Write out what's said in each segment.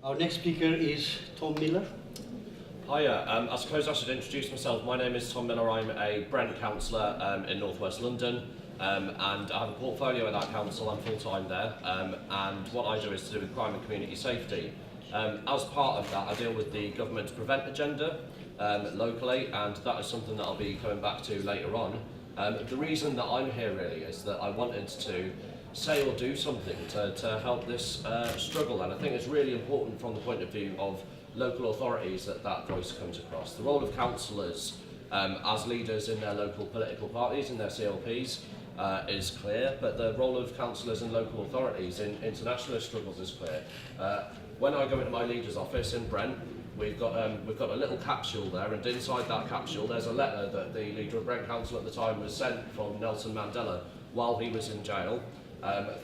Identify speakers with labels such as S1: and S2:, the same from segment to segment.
S1: Our next speaker is Tom Miller.
S2: Hiya, I suppose I should introduce myself. My name is Tom Miller. I'm a Brent councillor in North West London, and I have a portfolio in that council. I'm full-time there, and what I do is to do with crime and community safety. As part of that, I deal with the government's prevent agenda locally, and that is something that I'll be coming back to later on. The reason that I'm here really is that I wanted to say or do something to help this struggle, and I think it's really important from the point of view of local authorities that that voice comes across. The role of councillors as leaders in their local political parties, in their CLPs, is clear, but the role of councillors in local authorities in internationalist struggles is clear. When I go into my leader's office in Brent, we've got a little capsule there, and inside that capsule there's a letter that the leader of Brent Council at the time was sent from Nelson Mandela while he was in jail,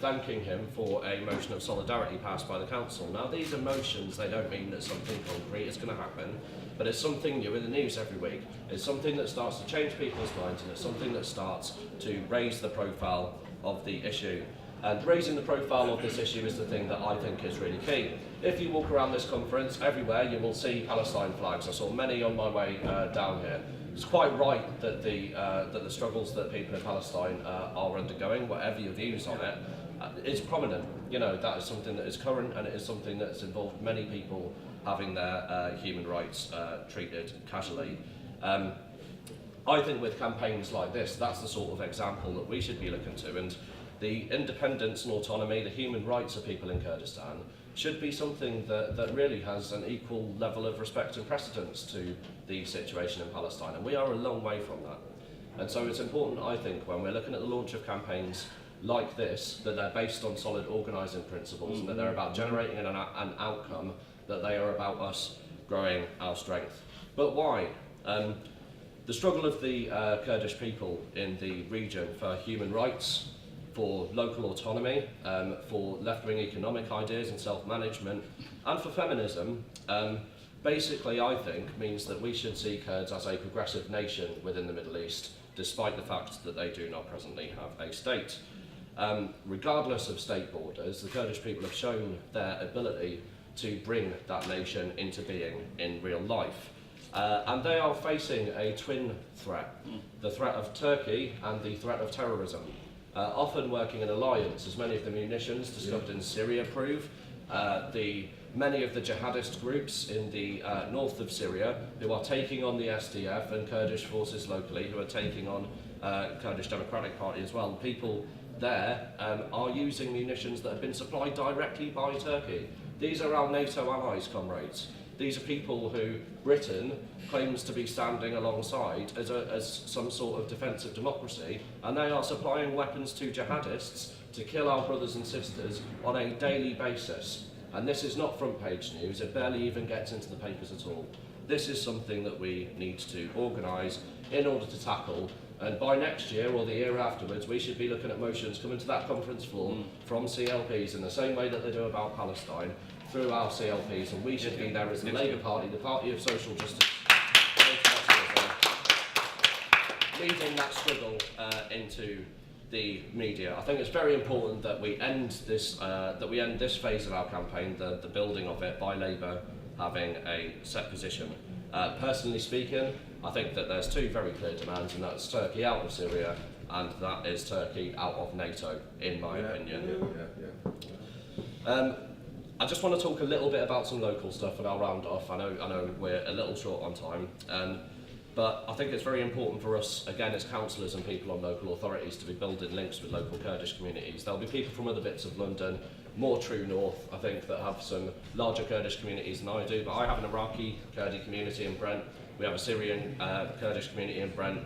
S2: thanking him for a motion of solidarity passed by the council. Now these emotions, they don't mean that something concrete is going to happen, but it's something new in the news every week. It's something that starts to change people's minds, and it's something that starts to raise the profile of the issue. And raising the profile of this issue is the thing that I think is really key. If you walk around this conference, everywhere you will see Palestine flags. I saw many on my way down here. It's quite right that the struggles that people in Palestine are undergoing, whatever your views on it, is prominent. You know, that is something that is current, and it is something that has involved many people having their human rights treated casually. I think with campaigns like this, that's the sort of example that we should be looking to, and the independence and autonomy, the human rights of people in Kurdistan should be something that really has an equal level of respect and precedence to the situation in Palestine, and we are a long way from that. And so it's important, I think, when we're looking at the launch of campaigns like this, that they're based on solid organising principles, and that they're about generating an outcome, that they are about us growing our strength. But why? The struggle of the Kurdish people in the region for human rights, for local autonomy, for left-wing economic ideas and self-management, and for feminism, basically I think means that we should see Kurds as a progressive nation within the Middle East, despite the fact that they do not presently have a state. Regardless of state borders, the Kurdish people have shown their ability to bring that nation into being in real life. And they are facing a twin threat, the threat of Turkey and the threat of terrorism. Often working in alliance, as many of the munitions discovered in Syria prove. Many of the jihadist groups in the north of Syria who are taking on the SDF and Kurdish forces locally, who are taking on Kurdish Democratic Party as well, people there are using munitions that have been supplied directly by Turkey. These are our NATO allies, comrades. These are people who Britain claims to be standing alongside as some sort of defensive democracy, and they are supplying weapons to jihadists to kill our brothers and sisters on a daily basis. And this is not front page news, it barely even gets into the papers at all. This is something that we need to organise in order to tackle, and by next year or the year afterwards we should be looking at motions coming to that conference floor from CLPs in the same way that they do about Palestine, through our CLPs, and we should be there as the Labour Party, the party of social justice, leading that struggle into the media. I think it's very important that we end this phase of our campaign, the building of it, by Labour having a set position. Personally speaking, I think that there's two very clear demands, and that's Turkey out of Syria, and that is Turkey out of NATO, in my opinion. I just want to talk a little bit about some local stuff, and I'll round off. I know we're a little short on time, but I think it's very important for us, again, as councillors and people on local authorities, to be building links with local Kurdish communities. There'll be people from other bits of London, more true north, I think, that have some larger Kurdish communities than I do, but I have an Iraqi Kurdi community in Brent, we have a Syrian Kurdish community in Brent,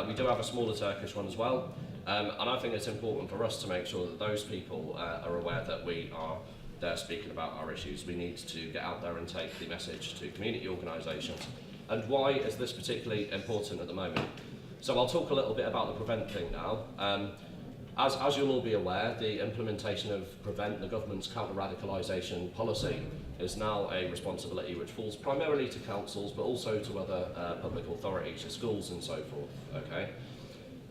S2: we do have a smaller Turkish one as well, and I think it's important for us to make sure that those people are aware that we are there speaking about our issues. We need to get out there and take the message to community organisations. And why is this particularly important at the moment? So I'll talk a little bit about the Prevent thing now. As you'll all be aware, the implementation of Prevent, the government's counter-radicalisation policy, is now a responsibility which falls primarily to councils, but also to other public authorities, to schools and so forth. Okay.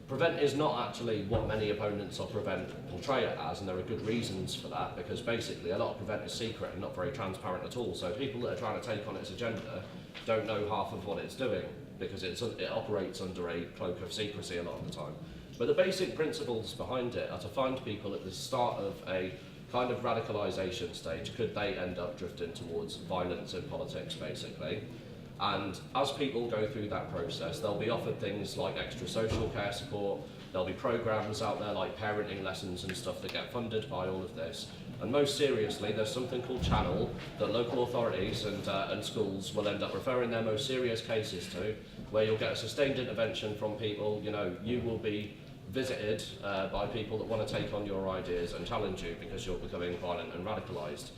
S2: Prevent is not actually what many opponents of Prevent portray it as, and there are good reasons for that, because basically a lot of Prevent is secret and not very transparent at all. So people that are trying to take on its agenda don't know half of what it's doing, because it operates under a cloak of secrecy a lot of the time. But the basic principles behind it are to find people at the start of a kind of radicalisation stage. Could they end up drifting towards violence in politics, basically? And as people go through that process, they'll be offered things like extra social care support. There'll be programmes out there like parenting lessons and stuff that get funded by all of this. And most seriously, there's something called Channel that local authorities and schools will end up referring their most serious cases to, where you'll get a sustained intervention from people. You know, you will be visited by people that want to take on your ideas and challenge you because you're becoming violent and radicalised.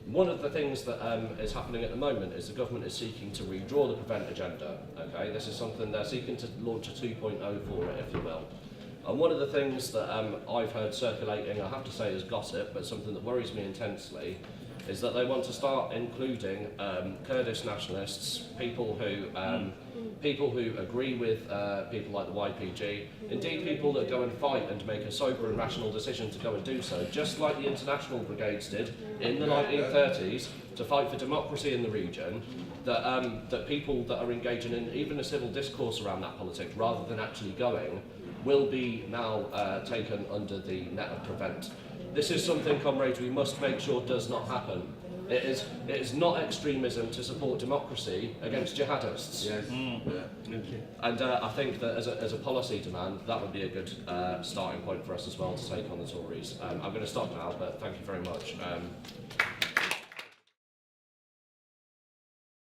S2: One of the things that is happening at the moment is the government is seeking to redraw the Prevent agenda. Okay, this is something they're seeking to launch a 2.0 for it, if you will. And one of the things that I've heard circulating, I have to say is gossip, but something that worries me intensely, is that they want to start including Kurdish nationalists, people who agree with people like the YPG, indeed people that go and fight and make a sober and rational decision to go and do so, just like the international brigades did in the 1930s to fight for democracy in the region, that people that are engaging in even a civil discourse around that politics rather than actually going will be now taken under the net of Prevent. This is something, comrades, we must make sure does not happen. It is not extremism to support democracy against jihadists.
S3: Yes.
S2: And I think that as a policy demand, that would be a good starting point for us as well to take on the Tories. I'm going to stop now, but thank you very much.